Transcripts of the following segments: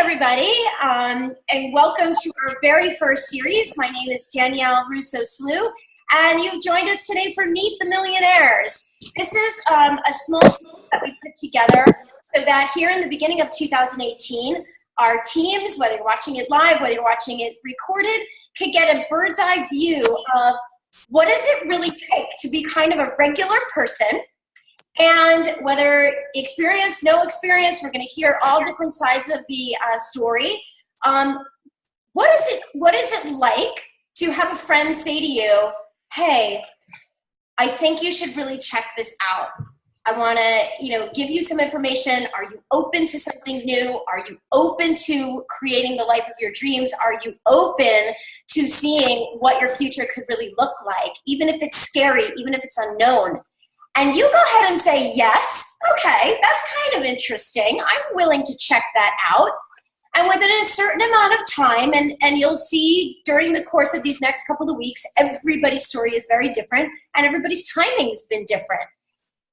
everybody, and welcome to our very first series. My name is Danielle Russo-Slugh, and you've joined us today for Meet the Millionaires. This is a small series that we put together so that here in the beginning of 2018, our teams, whether you're watching it live, whether you're watching it recorded, could get a bird's eye view of what does it really take to be kind of a regular person. And whether experience, no experience, we're going to hear all different sides of the story. What is it like to have a friend say to you, hey, I think you should really check this out. I want to, give you some information. Are you open to something new? Are you open to creating the life of your dreams? Are you open to seeing what your future could really look like, even if it's scary, even if it's unknown? And you go ahead and say, yes, okay, that's kind of interesting. I'm willing to check that out. And within a certain amount of time, and you'll see during the course of these next couple of weeks, everybody's story is very different and everybody's timing's been different.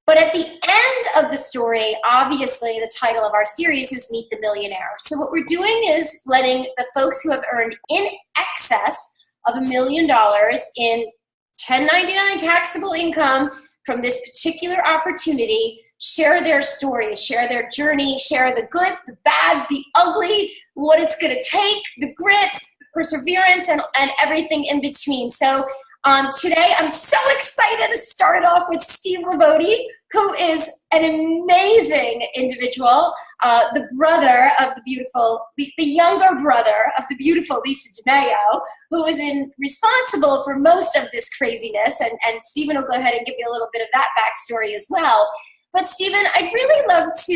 But at the end of the story, obviously the title of our series is Meet the Millionaire. So what we're doing is letting the folks who have earned in excess of $1 million in 1099 taxable income from this particular opportunity, share their stories, share their journey, share the good, the bad, the ugly, what it's gonna take, the grit, the perseverance, and everything in between. So today I'm so excited to start it off with Steve Livoti, who is an amazing individual, the brother of the younger brother of the beautiful Isa Millionaire, who is responsible for most of this craziness. And Stephen will go ahead and give you a little bit of that backstory as well. But Stephen, I'd really love to,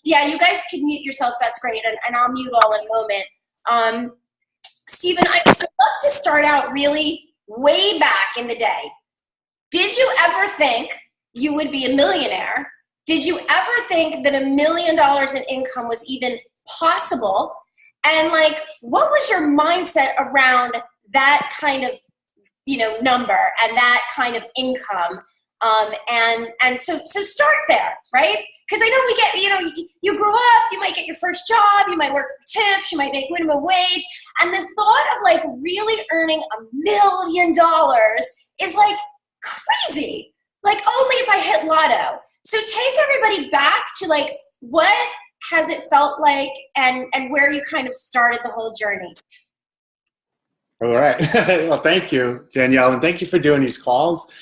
you guys can mute yourselves, that's great, and I'll mute all in a moment. Stephen, I'd love to start out really way back in the day. Did you ever think you would be a millionaire? Did you ever think that $1 million in income was even possible? And what was your mindset around that kind of, number and that kind of income? And so start there, right? Because I know we get, you grow up, you might get your first job, you might work for tips, you might make minimum wage. And the thought of really earning $1 million is crazy. Only if I hit lotto. So take everybody back to what has it felt like and where you kind of started the whole journey. All right. Well, thank you, Danielle, and thank you for doing these calls.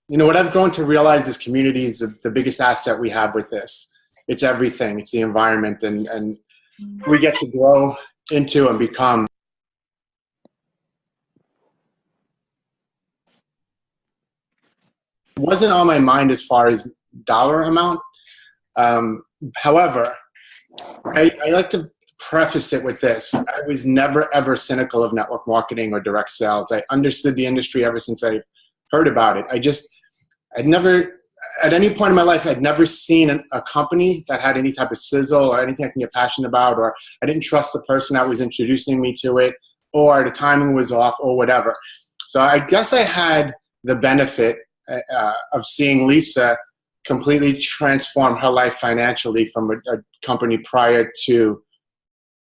What I've grown to realize, this community is the biggest asset we have with this. It's everything. It's the environment, and we get to grow into and become. It wasn't on my mind as far as dollar amount. However, I like to preface it with this. I was never, ever cynical of network marketing or direct sales. I understood the industry ever since I heard about it. I'd never, at any point in my life, I'd never seen a company that had any type of sizzle or anything I can get passionate about, or I didn't trust the person that was introducing me to it, or the timing was off, or whatever. So I guess I had the benefit of seeing Lisa completely transform her life financially from a company prior to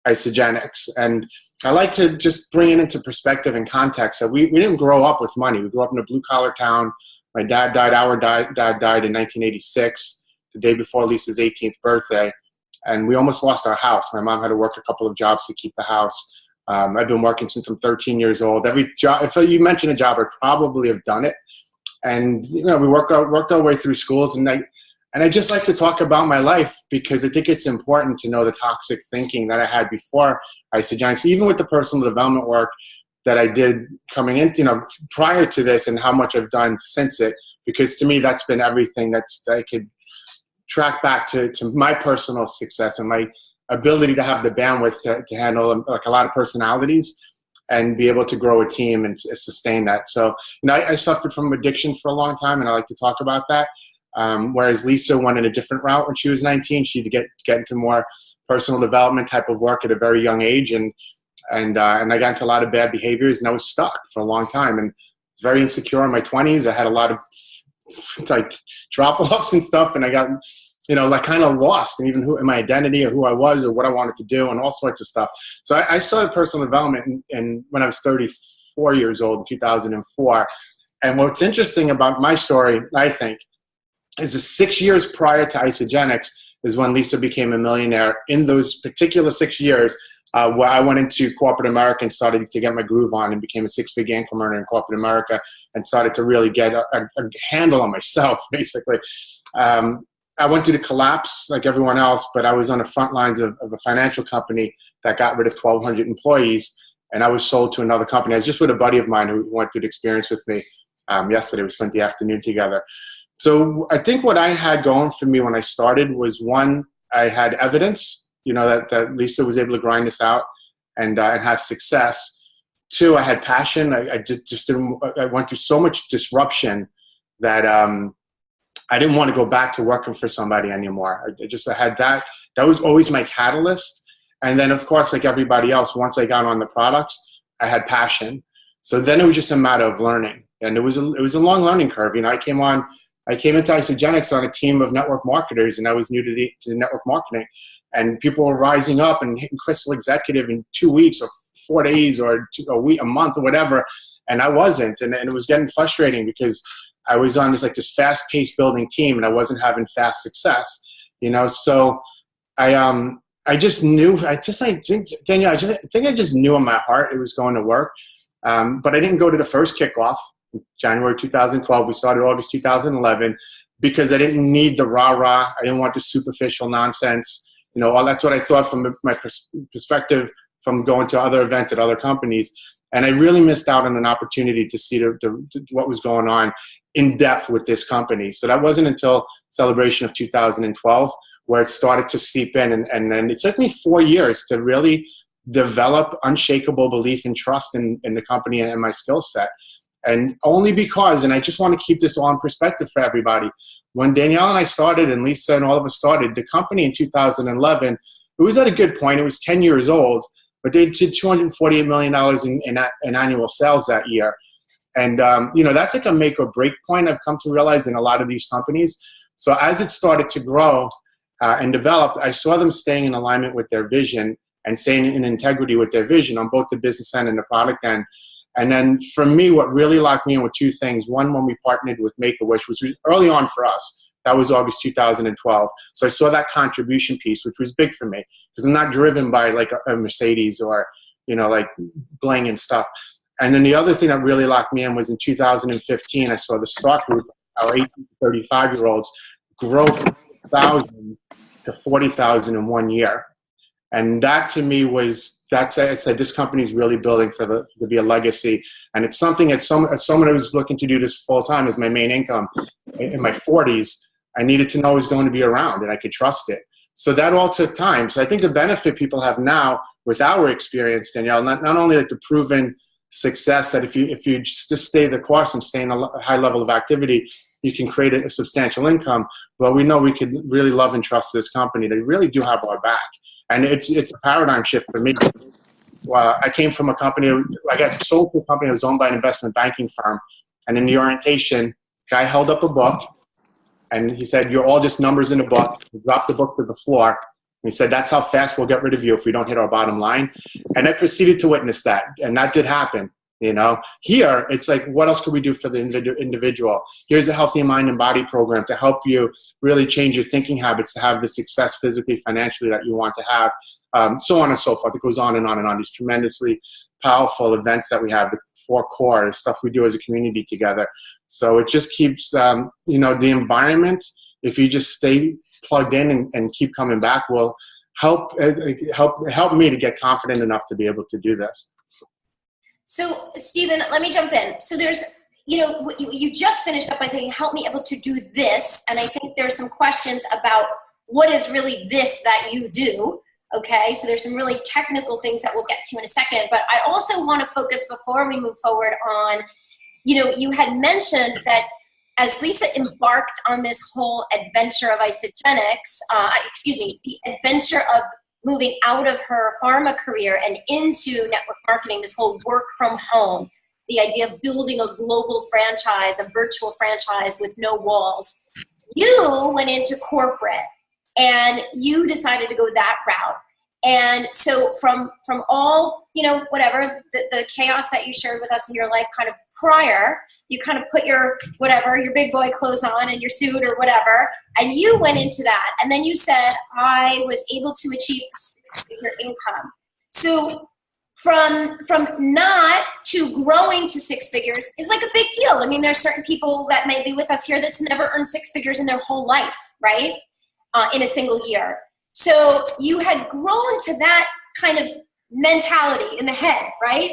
Isogenics. And I like to just bring it into perspective and context. So we didn't grow up with money. We grew up in a blue-collar town. My dad died, our dad died in 1986, the day before Lisa's 18th birthday. And we almost lost our house. My mom had to work a couple of jobs to keep the house. I've been working since I'm 13 years old. Every job, if you mention a job, I probably have done it. And we worked our way through schools, and I just like to talk about my life because I think it's important to know the toxic thinking that I had before Isogenics, even with the personal development work that I did coming in, prior to this, and how much I've done since it. Because to me, that's been everything that I could track back to my personal success and my ability to have the bandwidth to handle a lot of personalities and be able to grow a team and sustain that. So, I suffered from addiction for a long time, and I like to talk about that. Whereas Lisa went in a different route when she was 19. She'd get into more personal development type of work at a very young age, and I got into a lot of bad behaviors, and I was stuck for a long time, and was very insecure in my 20s. I had a lot of drop-offs and stuff, and I got like kind of lost, and even who in my identity or who I was or what I wanted to do and all sorts of stuff. So I started personal development when I was 34 years old in 2004. And what's interesting about my story, I think, is the 6 years prior to Isagenix is when Lisa became a millionaire. In those particular 6 years, where I went into corporate America and started to get my groove on and became a six-figure income earner in corporate America and started to really get a handle on myself, basically. I went through the collapse like everyone else, but I was on the front lines of a financial company that got rid of 1,200 employees, and I was sold to another company. I was just with a buddy of mine who went through the experience with me yesterday. We spent the afternoon together. So I think what I had going for me when I started was, one, I had evidence, that Lisa was able to grind this out and have success. Two, I had passion. I went through so much disruption that I didn't want to go back to working for somebody anymore. I had that. That was always my catalyst. And then, of course, like everybody else, once I got on the products, I had passion. So then it was just a matter of learning. And it was a long learning curve. I came into Isagenix on a team of network marketers, and I was new to network marketing. And people were rising up and hitting Crystal Executive in 2 weeks or 4 days or a week, a month or whatever. And I wasn't. And it was getting frustrating because I was on this fast-paced building team, and I wasn't having fast success. So I just knew. I think I just knew in my heart it was going to work. But I didn't go to the first kickoff, January 2012. We started August 2011 because I didn't need the rah-rah. I didn't want the superficial nonsense. That's what I thought from my perspective from going to other events at other companies. And I really missed out on an opportunity to see what was going on in depth with this company. So that wasn't until celebration of 2012 where it started to seep in. And then it took me 4 years to really develop unshakable belief and trust in the company and my skill set. And only because, and I just want to keep this all in perspective for everybody, when Danielle and I started and Lisa and all of us started, the company in 2011, it was at a good point. It was 10 years old, but they did $248 million in annual sales that year. And, that's like a make or break point I've come to realize in a lot of these companies. So as it started to grow and develop, I saw them staying in alignment with their vision and staying in integrity with their vision on both the business end and the product end. And then for me, what really locked me in were two things. One, when we partnered with Make-A-Wish, which was early on for us. That was August 2012. So I saw that contribution piece, which was big for me because I'm not driven by like a Mercedes or, like bling and stuff. And then the other thing that really locked me in was in 2015, I saw the stock group, our 18 to 35-year-olds, grow from 1,000 to 40,000 in 1 year. And that to me I said, this company is really building to be a legacy. And it's something as someone who was looking to do this full time as my main income in my 40s, I needed to know it was going to be around and I could trust it. So that all took time. So I think the benefit people have now with our experience, Danielle, not only like the proven success that if you just stay the course and stay in a high level of activity, you can create a substantial income. But we know we can really love and trust this company. They really do have our back. And it's a paradigm shift for me. Well, I came from a company, I got sold to a company that was owned by an investment banking firm. And in the orientation, guy held up a book and he said, "You're all just numbers in a book." He dropped the book to the floor. And he said, "That's how fast we'll get rid of you if we don't hit our bottom line." And I proceeded to witness that. And that did happen. Here, it's like, what else could we do for the individual? Here's a healthy mind and body program to help you really change your thinking habits to have the success physically, financially that you want to have, so on and so forth. It goes on and on and on. These tremendously powerful events that we have, the 4 core, stuff we do as a community together. So it just keeps, the environment, if you just stay plugged in and keep coming back, will help me to get confident enough to be able to do this. So, Stephen, let me jump in. So there's, you just finished up by saying, help me able to do this. And I think there's some questions about what is really this that you do. Okay, so there's some really technical things that we'll get to in a second. But I also want to focus before we move forward on, you had mentioned that as Lisa embarked on this whole adventure of Isagenix, the adventure of moving out of her pharma career and into network marketing, this whole work from home, the idea of building a global franchise, a virtual franchise with no walls. You went into corporate and you decided to go that route. And so from all, whatever, the chaos that you shared with us in your life kind of prior, you kind of put your big boy clothes on and your suit or whatever, and you went into that. And then you said, I was able to achieve a six-figure income. So from not to growing to six figures is like a big deal. I mean, there's certain people that may be with us here that's never earned six figures in their whole life, right? In a single year. So you had grown to that kind of mentality in the head, right?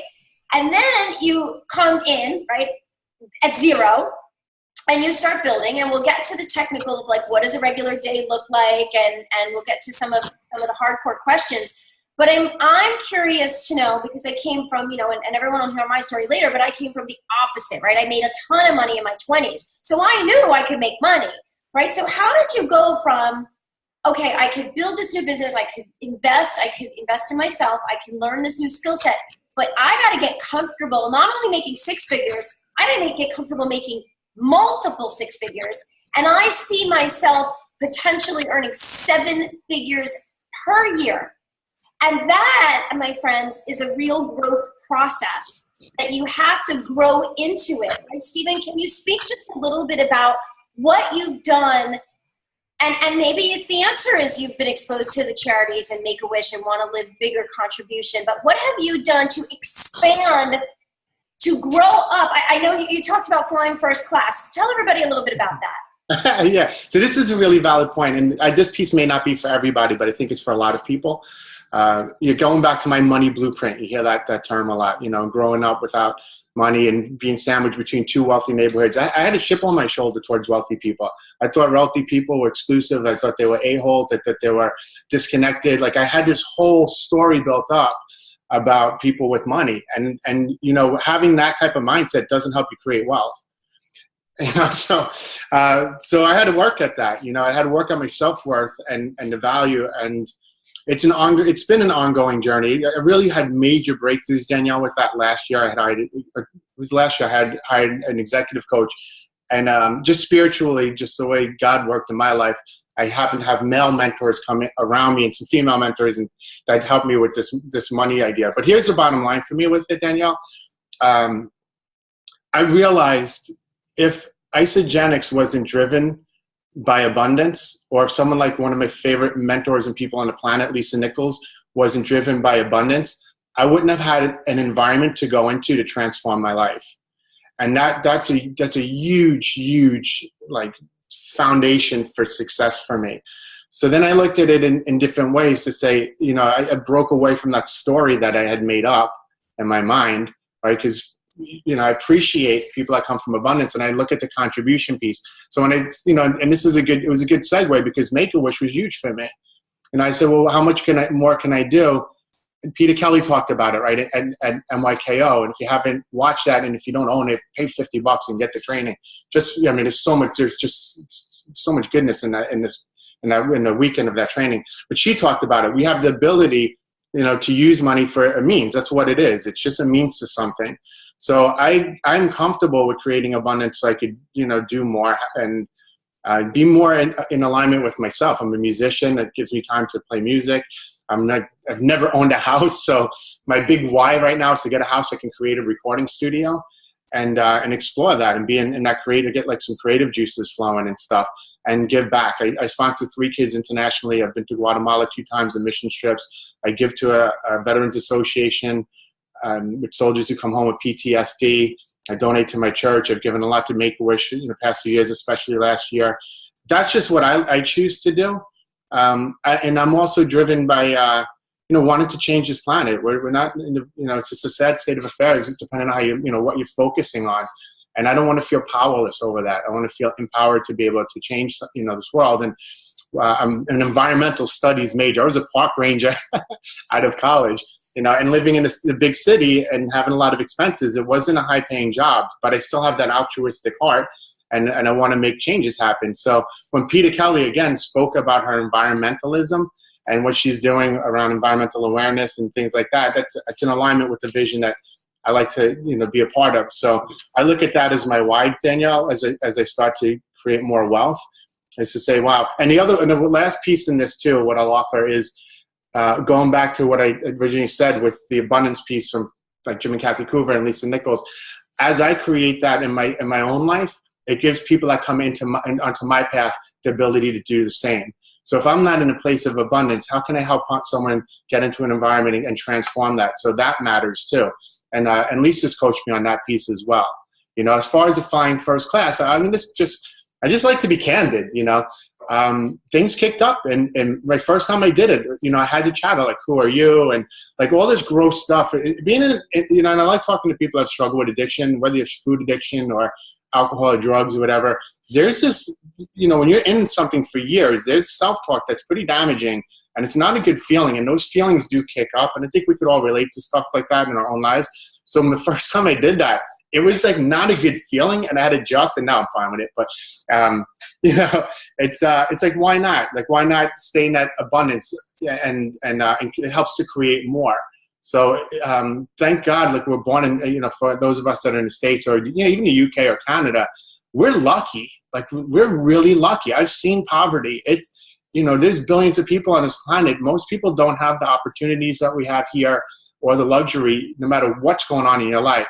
And then you come in, right, at zero, and you start building, and we'll get to the technical of like, what does a regular day look like? And we'll get to some of the hardcore questions. But I'm curious to know, because I came from, and everyone will hear my story later, but I came from the opposite, right? I made a ton of money in my 20s. So I knew I could make money, right? So how did you go from, okay, I could build this new business, I could invest in myself, I can learn this new skill set, but I got to get comfortable not only making six figures, I got to get comfortable making multiple six figures. And I see myself potentially earning seven figures per year. And that, my friends, is a real growth process that you have to grow into it. Right, Stephen, can you speak just a little bit about what you've done? And maybe the answer is you've been exposed to the charities and Make-A-Wish and want to live bigger contribution. But what have you done to expand, to grow up? I know you talked about flying first class. Tell everybody a little bit about that. Yeah, so this is a really valid point. And this piece may not be for everybody, but I think it's for a lot of people. You're going back to my money blueprint. You hear that term a lot, growing up without money and being sandwiched between two wealthy neighborhoods. I had a chip on my shoulder towards wealthy people. I thought wealthy people were exclusive. I thought they were a-holes. I thought they were disconnected. Like I had this whole story built up about people with money. And having that type of mindset doesn't help you create wealth. So I had to work at that. I had to work on my self-worth and the value. And it's been an ongoing journey. I really had major breakthroughs, Danielle, with that last year. I had hired an executive coach, and just spiritually, just the way God worked in my life, I happened to have male mentors come around me and some female mentors, and that helped me with this money idea. But here's the bottom line for me with it, Danielle. I realized if Isagenix wasn't driven by abundance, or if someone like one of my favorite mentors and people on the planet, Lisa Nichols, wasn't driven by abundance, I wouldn't have had an environment to go into to transform my life. And that's a huge like foundation for success for me. So then I looked at it in different ways to say, I broke away from that story that I had made up in my mind, right? Because I appreciate people that come from abundance, and I look at the contribution piece. So when and this is it was a good segue, because Make-A-Wish was huge for me. And I said, well, how much more can I do? And Peter Kelly talked about it, right, at MYKO. And if you haven't watched that, and if you don't own it, pay $50 and get the training. There's just so much goodness in the weekend of that training. But she talked about it. We have the ability, to use money for a means. That's what it is. It's just a means to something. So I'm comfortable with creating abundance so I could, do more and be more in alignment with myself. I'm a musician. That gives me time to play music. I've never owned a house. So my big why right now is to get a house I can create a recording studio and explore that and be in that creative, get like some creative juices flowing and stuff, and give back. I sponsor 3 kids internationally. I've been to Guatemala 2 times on mission trips. I give to a Veterans Association with soldiers who come home with PTSD. I donate to my church. I've given a lot to Make-A-Wish in the past few years, especially last year. That's just what I choose to do. And I'm also driven by, wanting to change this planet. We're not, it's just a sad state of affairs, depending on how what you're focusing on. And I don't want to feel powerless over that. I want to feel empowered to be able to change, this world. And I'm an environmental studies major. I was a park ranger out of college. And living in a big city and having a lot of expenses, it wasn't a high-paying job, but I still have that altruistic heart, and I want to make changes happen. So when Peter Kelly, again, spoke about her environmentalism and what she's doing around environmental awareness and things like that, that's in alignment with the vision that I like to, be a part of. So I look at that as my why, Danielle, as I start to create more wealth. is to say, wow. And the last piece in this too, what I'll offer is going back to what I originally said with the abundance piece from like Jim and Kathy Coover and Lisa Nichols. As I create that in my own life, it gives people that come onto my path the ability to do the same. So if I'm not in a place of abundance, how can I help someone get into an environment and transform that? So that matters too. And Lisa's coached me on that piece as well. You know, as far as defying first class, I mean, I just like to be candid. You know, things kicked up, and my first time I did it, you know, I had to chat like, "Who are you?" and like all this gross stuff. You know, and I like talking to people that struggle with addiction, whether it's food addiction or alcohol or drugs or whatever. There's this, you know, when you're in something for years, there's self-talk that's pretty damaging, and it's not a good feeling, and those feelings do kick up, and I think we could all relate to stuff like that in our own lives. So the first time I did that, it was like not a good feeling, and I had to adjust, and now I'm fine with it. But you know, it's like, why not? Like, why not stay in that abundance, and it helps to create more. So thank God, like we're born in, you know, for those of us that are in the States or, you know, even the UK or Canada, we're lucky. Like we're really lucky. I've seen poverty. You know, there's billions of people on this planet. Most people don't have the opportunities that we have here or the luxury, no matter what's going on in your life,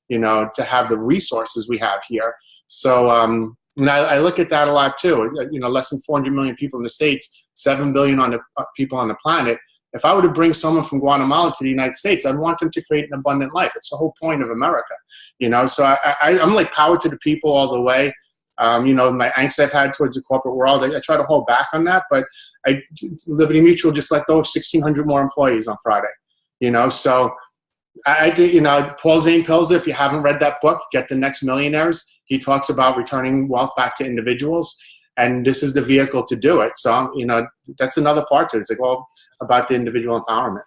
you know, to have the resources we have here. So, and I look at that a lot too. You know, less than 400 million people in the States, 7 billion people on the planet. If I were to bring someone from Guatemala to the United States, I'd want them to create an abundant life. It's the whole point of America, you know. So I'm like power to the people all the way. You know, my angst I've had towards the corporate world, I try to hold back on that. But Liberty Mutual just let go of 1,600 more employees on Friday, you know. So I think, you know, Paul Zane Pilzer, if you haven't read that book, Get the Next Millionaires, he talks about returning wealth back to individuals. And this is the vehicle to do it. So, you know, that's another part to it. It's like, well, about the individual empowerment.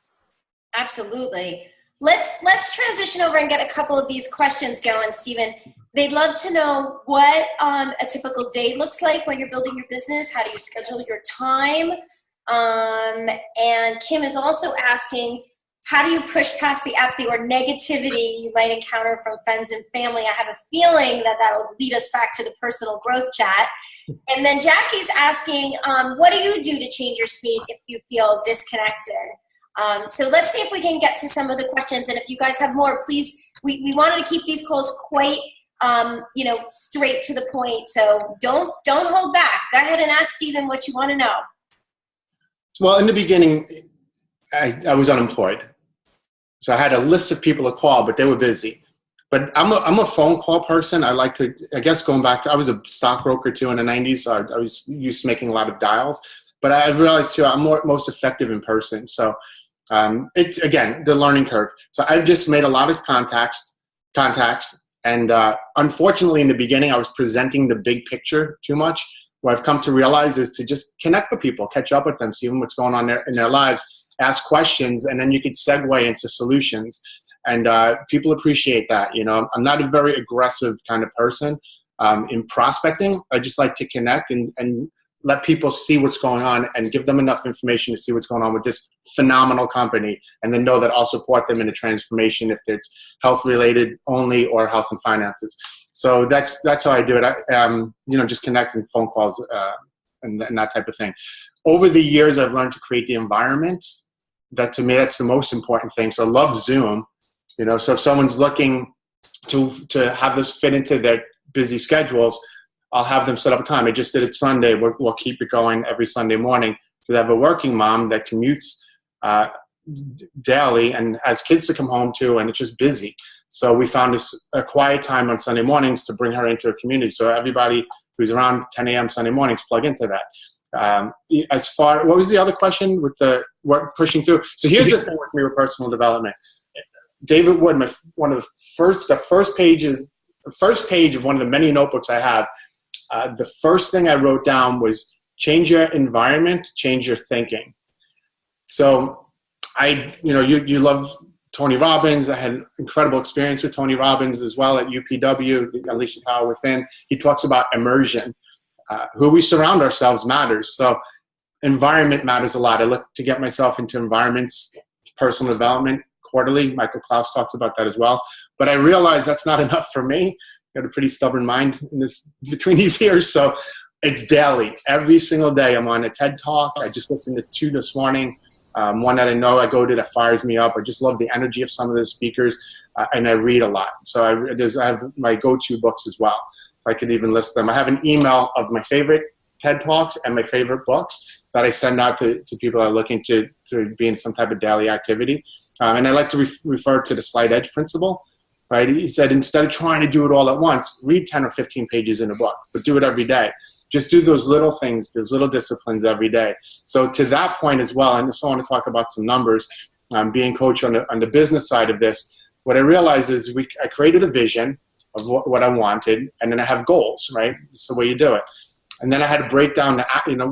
Absolutely. Let's transition over and get a couple of these questions going, Stephen. They'd love to know what a typical day looks like when you're building your business. How do you schedule your time? And Kim is also asking, how do you push past the apathy or negativity you might encounter from friends and family? I have a feeling that will lead us back to the personal growth chat. And then Jackie's asking, what do you do to change your state if you feel disconnected? So let's see if we can get to some of the questions. And if you guys have more, please, we wanted to keep these calls quite, you know, straight to the point. So don't hold back. Go ahead and ask Stephen what you want to know. Well, in the beginning, I was unemployed. So I had a list of people to call, but they were busy. But I'm a phone call person. I like to, I guess going back to, I was a stockbroker too in the 90s. So I was used to making a lot of dials. But I realized too, I'm most effective in person. So it's, again, the learning curve. So I've just made a lot of contacts. And unfortunately, in the beginning, I was presenting the big picture too much. What I've come to realize is to just connect with people, catch up with them, see what's going on in their lives, ask questions, and then you could segue into solutions. And people appreciate that. You know, I'm not a very aggressive kind of person in prospecting. I just like to connect and let people see what's going on and give them enough information to see what's going on with this phenomenal company, and then know that I'll support them in a transformation if it's health related only or health and finances. So that's how I do it. You know, just connecting phone calls and that type of thing. Over the years, I've learned to create the environments. That to me, that's the most important thing. So I love Zoom. You know, so if someone's looking to have this fit into their busy schedules, I'll have them set up a time. I just did it Sunday. We'll keep it going every Sunday morning because I have a working mom that commutes daily and has kids to come home to, and it's just busy. So we found a quiet time on Sunday mornings to bring her into a community. So everybody who's around 10 a.m. Sunday mornings plug into that. What was the other question with the work pushing through? So here's the thing with me with personal development. David Wood, the first page of one of the many notebooks I have, the first thing I wrote down was change your environment, change your thinking. So you love Tony Robbins. I had incredible experience with Tony Robbins as well at UPW, Unleash the Power Within. He talks about immersion. Who we surround ourselves matters. So environment matters a lot. I look to get myself into environments, personal development, quarterly. Michael Klaus talks about that as well. But I realized that's not enough for me. I got a pretty stubborn mind between these years. So It's daily. Every single day I'm on a TED Talk. I just listened to 2 this morning. One that I know I go to that fires me up. I just love the energy of some of the speakers, and I read a lot. So I have my go-to books as well. I could even list them. I have an email of my favorite TED Talks and my favorite books that I send out to people that are looking to be in some type of daily activity. And I like to refer to the slight edge principle. Right? He said, instead of trying to do it all at once, read 10 or 15 pages in a book, but do it every day. Just do those little things, those little disciplines every day. So to that point as well, I just want to talk about some numbers. Being coach on the business side of this, what I realized is I created a vision of what I wanted, and then I have goals, right? It's the way you do it. And then I had to break down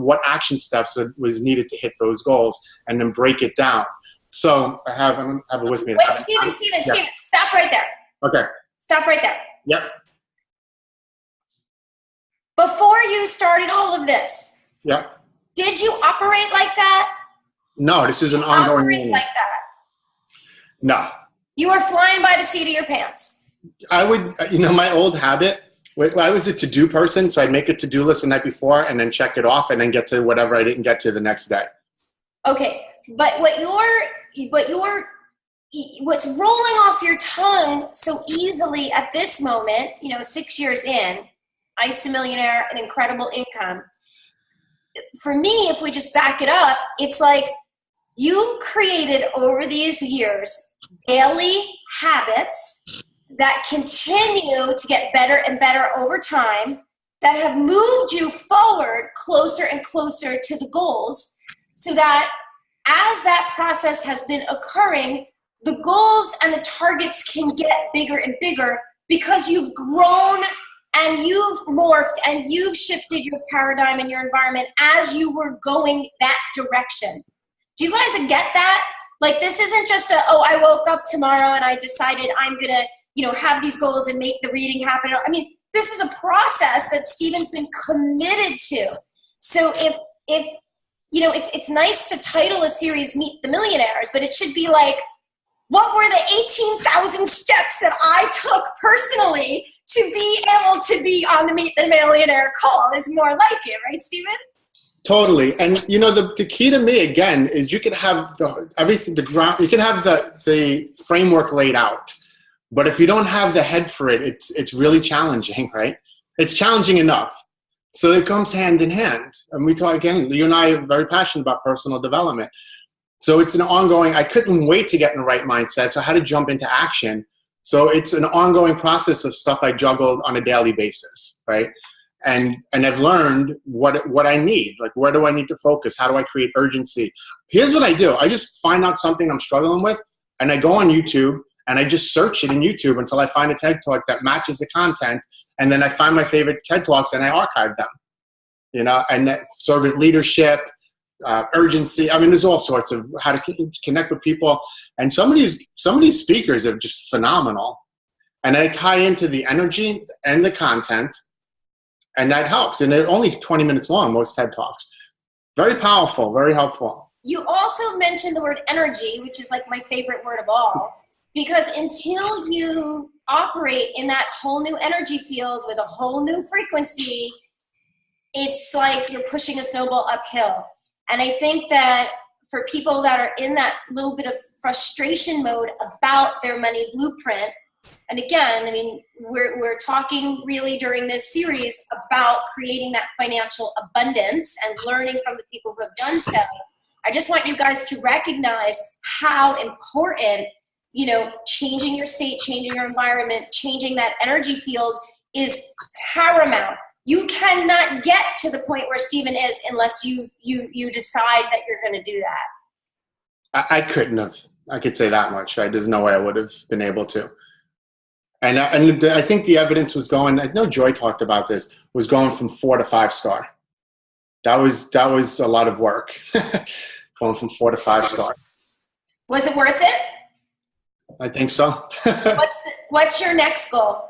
what action steps was needed to hit those goals, and then break it down. So I have it with me. Wait, Steven, stop right there. Okay. Stop right there. Yep. Before you started all of this, yep, did you operate like that? No, this is an ongoing operate like that? No. You were flying by the seat of your pants. I would, my old habit, I was a to-do person, so I'd make a to-do list the night before and then check it off and then get to whatever I didn't get to the next day. Okay, but what's rolling off your tongue so easily at this moment, 6 years in, Isa Millionaire, an incredible income. For me, if we just back it up, it's like you created over these years daily habits that continue to get better and better over time, that have moved you forward closer and closer to the goals, so that as that process has been occurring, the goals and the targets can get bigger and bigger because you've grown and you've morphed and you've shifted your paradigm and your environment as you were going that direction. Do you guys get that? Like, this isn't just I woke up tomorrow and I decided I'm going to, have these goals and make the reading happen. I mean, this is a process that Steven's been committed to. So if it's nice to title a series Meet the Millionaires, but it should be like, what were the 18,000 steps that I took personally to be able to be on the Meet the Millionaire call is more like it, right, Steven? Totally. And the key to me again is you can have you can have the framework laid out, but if you don't have the head for it, it's really challenging, right? It's challenging enough. So it comes hand in hand. And we talk again, you and I are very passionate about personal development. So it's an ongoing, I couldn't wait to get in the right mindset. So I had to jump into action. So it's an ongoing process of stuff I juggle on a daily basis, right? And I've learned what I need. Like, where do I need to focus? How do I create urgency? Here's what I do. I just find out something I'm struggling with, and I go on YouTube, and I just search it in YouTube until I find a TED Talk that matches the content, and then I find my favorite TED Talks, and I archive them. And servant leadership, urgency. I mean, there's all sorts of how to connect with people. And some of these speakers are just phenomenal. And I tie into the energy and the content, and that helps. And they're only 20 minutes long, most TED Talks. Very powerful, very helpful. You also mentioned the word energy, which is like my favorite word of all, because until you operate in that whole new energy field with a whole new frequency, it's like you're pushing a snowball uphill. And I think that for people that are in that little bit of frustration mode about their money blueprint, and again, I mean, we're talking really during this series about creating that financial abundance and learning from the people who have done so. I just want you guys to recognize how important, changing your state, changing your environment, changing that energy field is paramount. You cannot get to the point where Steven is unless you decide that you're going to do that. I couldn't have. I could say that much. There's no way I would have been able to. And I think the evidence was going, I know Joy talked about this, was going from 4 to 5 star. That was a lot of work, going from 4 to 5 star. Was it worth it? I think so. What's your next goal?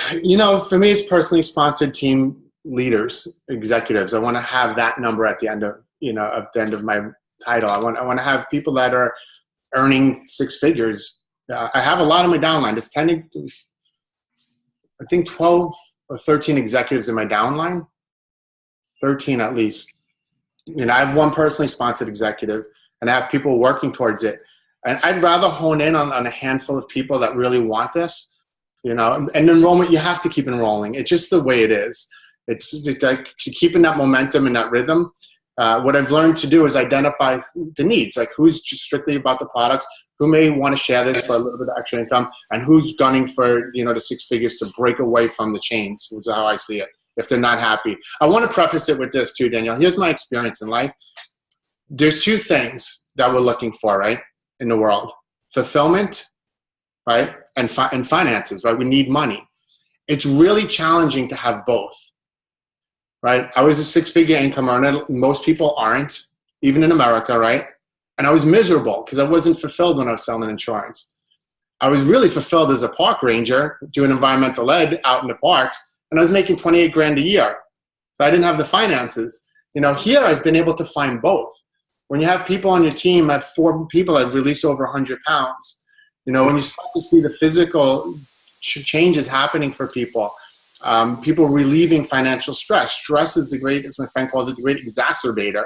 For me, it's personally sponsored team leaders, executives. I want to have that number at the end of, at the end of my title. I want to have people that are earning 6 figures. I have a lot on my downline. I think 12 or 13 executives in my downline. 13 at least. You know, I have one personally sponsored executive, and I have people working towards it. And I'd rather hone in on a handful of people that really want this, you know, and enrollment, you have to keep enrolling. It's just the way it is. It's like keeping that momentum and that rhythm. What I've learned to do is identify the needs, like who's just strictly about the products, who may want to share this for a little bit of extra income, and who's gunning for, you know, the 6 figures to break away from the chains, which is how I see it, if they're not happy. I want to preface it with this too, Danielle. Here's my experience in life. There's 2 things that we're looking for, right, in the world. Fulfillment, right, and finances, right? We need money. It's really challenging to have both, right? I was a 6-figure income earner. Most people aren't, even in America, right? And I was miserable because I wasn't fulfilled when I was selling insurance. I was really fulfilled as a park ranger doing environmental ed out in the parks, and I was making 28 grand a year. So I didn't have the finances. You know, here I've been able to find both. When you have people on your team, I have 4 people that have released over 100 pounds. You know, when you start to see the physical changes happening for people, people relieving financial stress. Stress is the great, as my friend calls it, the great exacerbator.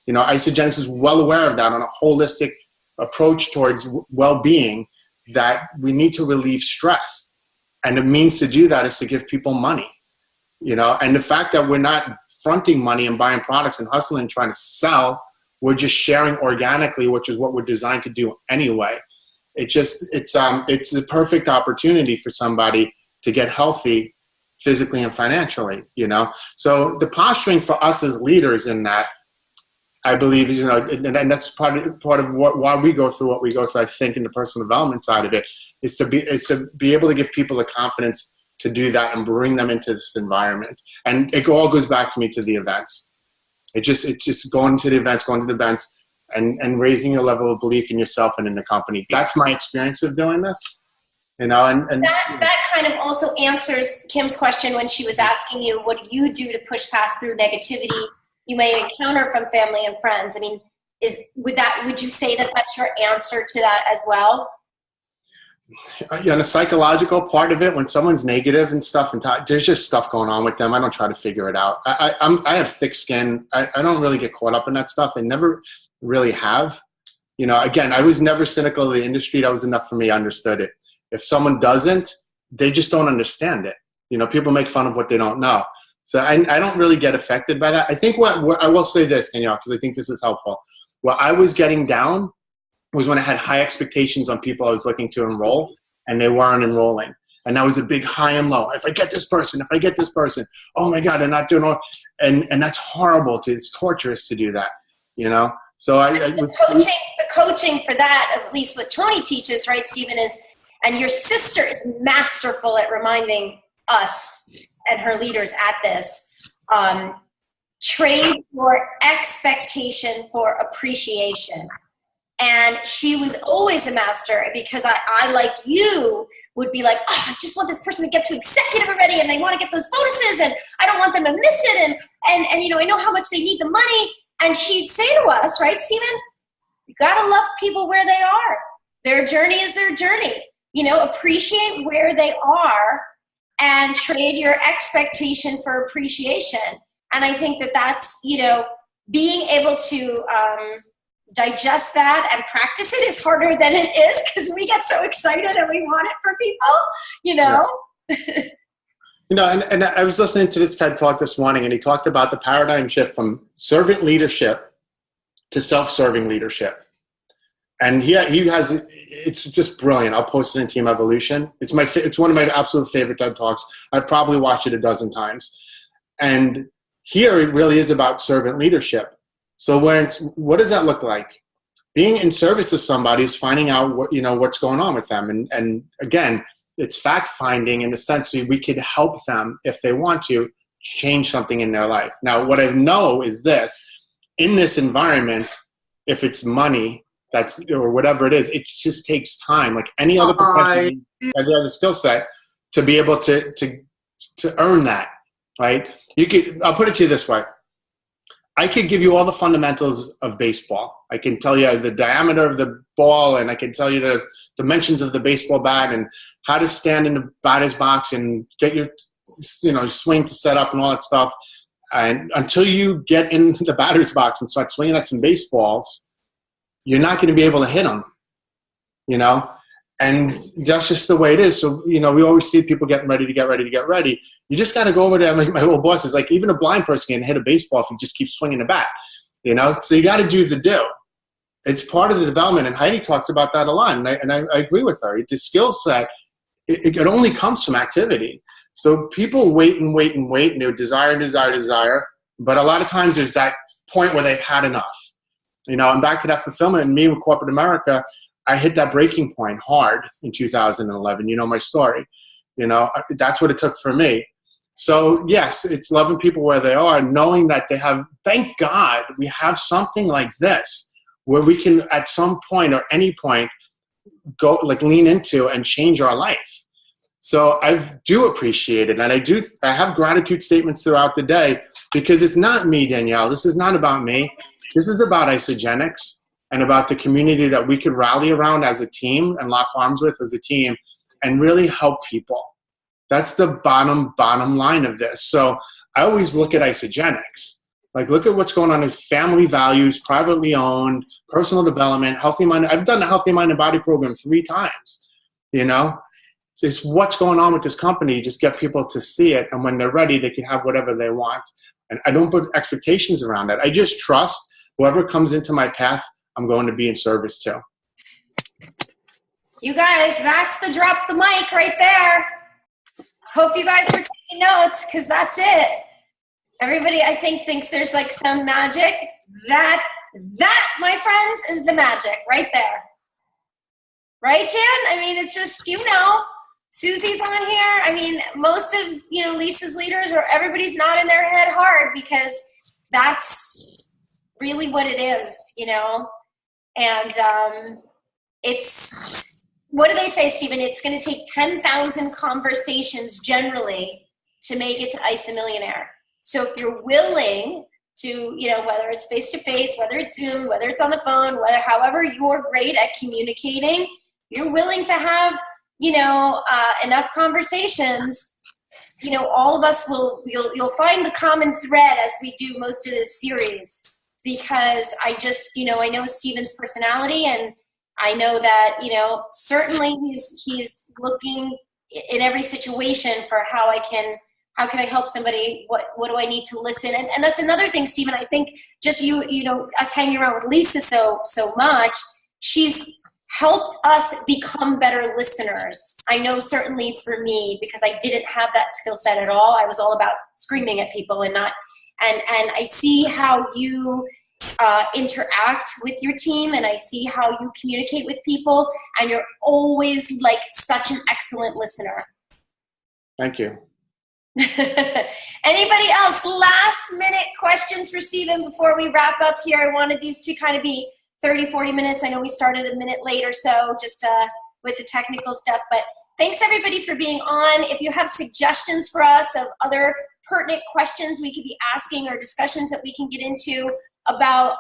You know, Isogenics is well aware of that on a holistic approach towards well-being, that we need to relieve stress. And the means to do that is to give people money. You know, and the fact that we're not fronting money and buying products and hustling and trying to sell, we're just sharing organically, which is what we're designed to do anyway. It's a perfect opportunity for somebody to get healthy physically and financially, you know? So the posturing for us as leaders in that, I believe, you know, and that's part of why we go through what we go through, I think, in the personal development side of it, is to be able to give people the confidence to do that and bring them into this environment. And it all goes back to me to the events. It's just going to the events, and raising your level of belief in yourself and in the company. That's my experience of doing this. You know, and that kind of also answers Kim's question when she was asking you, what do you do to push past through negativity you may encounter from family and friends? I mean, would you say that that's your answer to that as well? Yeah, the psychological part of it, when someone's negative and stuff, and there's just stuff going on with them, I don't try to figure it out. I have thick skin. I don't really get caught up in that stuff. I never really have. You know, again, I was never cynical of the industry. That was enough for me. I understood it. If someone doesn't, they just don't understand it. You know, people make fun of what they don't know. So I don't really get affected by that. I think what I will say this, Danielle, because I think this is helpful. What I was getting down was when I had high expectations on people I was looking to enroll, and they weren't enrolling. And that was a big high and low. If I get this person, oh my God, they're not doing all. And that's horrible. It's torturous to do that, you know? So the coaching for that, at least what Tony teaches, right, Stephen, is, and your sister is masterful at reminding us and her leaders at this, trade your expectation for appreciation. And she was always a master, because I like you, would be like, oh, I just want this person to get to executive already, and they want to get those bonuses, and I don't want them to miss it, and you know, I know how much they need the money. And she'd say to us, right, Stephen, you gotta love people where they are. Their journey is their journey. You know, appreciate where they are and trade your expectation for appreciation. And I think that that's, you know, being able to digest that and practice it is harder than it is, because we get so excited and we want it for people, you know? Yeah. You know, and I was listening to this TED Talk this morning, and he talked about the paradigm shift from servant leadership to self-serving leadership. And he has, it's just brilliant. I'll post it in Team Evolution. It's one of my absolute favorite TED Talks. I've probably watched it a dozen times. And here it really is about servant leadership. So what does that look like? Being in service to somebody is finding out what's going on with them. And again, it's fact finding in the sense that we could help them, if they want to, change something in their life. Now, what I know is this: in this environment, if it's money, or whatever it is, it just takes time. Like any other profession, every other skill set, to be able to earn that, right? I'll put it to you this way. I could give you all the fundamentals of baseball. I can tell you the diameter of the ball, and I can tell you the dimensions of the baseball bat, and how to stand in the batter's box and get your swing to set up and all that stuff. And until you get in the batter's box and start swinging at some baseballs, you're not going to be able to hit them, you know? And that's just the way it is. So, you know, we always see people getting ready to get ready. You just got to go over there. My little boss is like, even a blind person can hit a baseball if you just keep swinging the bat, you know? So you got to do the do. It's part of the development. And Heidi talks about that a lot. And I agree with her. The skill set, it only comes from activity. So people wait and they desire. But a lot of times there's that point where they've had enough, you know, and back to that fulfillment. And me with corporate America, I hit that breaking point hard in 2011. You know my story. You know, that's what it took for me. So, yes, it's loving people where they are, knowing that they have, thank God, we have something like this where we can, at some point or any point, go like lean into and change our life. So I do appreciate it. And I have gratitude statements throughout the day because it's not me, Danielle. This is not about me. This is about Isagenix. And about the community that we could rally around as a team and lock arms with as a team and really help people. That's the bottom line of this. So I always look at Isagenix. Like, look at what's going on in family values, privately owned, personal development, healthy mind. I've done the Healthy Mind and Body program 3 times, you know? So it's what's going on with this company. You just get people to see it. And when they're ready, they can have whatever they want. And I don't put expectations around that. I just trust whoever comes into my path, I'm going to be in service to. You guys, that's the drop the mic right there. Hope you guys are taking notes because that's it. Everybody, I think, thinks there's like some magic. That, my friends, is the magic right there. Right, Jan? I mean, it's just, you know, Susie's on here. I mean, most of, you know, Lisa's leaders or everybody's nodding their head hard because that's really what it is, you know? And it's, what do they say, Stephen? It's going to take 10,000 conversations generally to make it to Isa Millionaire. So if you're willing to, you know, whether it's face-to-face, whether it's Zoom, whether it's on the phone, however you're great at communicating, you're willing to have, you know, enough conversations, you know, all of us you'll find the common thread as we do most of this series. Because I just, you know, I know Stephen's personality and I know that, you know, certainly he's looking in every situation for how can I help somebody? What do I need to listen? And that's another thing, Stephen, I think just you know, us hanging around with Lisa so much, she's helped us become better listeners. I know certainly for me, because I didn't have that skill set at all. I was all about screaming at people and not. And I see how you interact with your team, and I see how you communicate with people, and you're always like such an excellent listener. Thank you. Anybody else? Last minute questions for Stephen before we wrap up here. I wanted these to kind of be 30, 40 minutes. I know we started a minute late or so just with the technical stuff, but thanks everybody for being on. If you have suggestions for us of other pertinent questions we could be asking or discussions that we can get into about,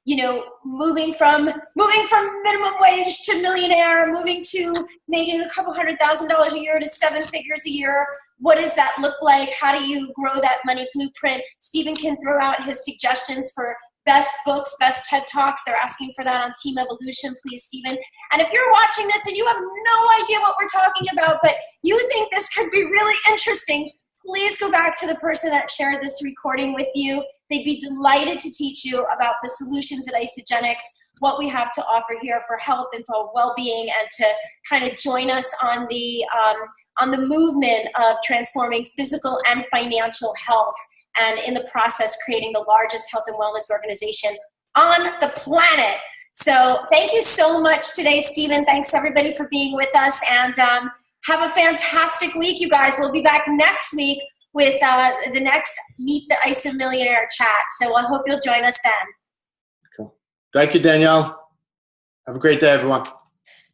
you know, moving from minimum wage to millionaire, moving to making a couple $100,000 a year to 7 figures a year. What does that look like? How do you grow that money blueprint? Stephen can throw out his suggestions for best books, best TED Talks. They're asking for that on Team Evolution, please, Stephen. And if you're watching this and you have no idea what we're talking about, but you think this could be really interesting, please go back to the person that shared this recording with you. They'd be delighted to teach you about the solutions at Isagenix, what we have to offer here for health and for well-being, and to kind of join us on the movement of transforming physical and financial health, and in the process creating the largest health and wellness organization on the planet. So thank you so much today, Stephen. Thanks everybody for being with us, and have a fantastic week, you guys. We'll be back next week with the next Meet the Isa Millionaire chat. So I hope you'll join us then. Cool. Thank you, Danielle. Have a great day, everyone.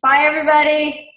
Bye, everybody.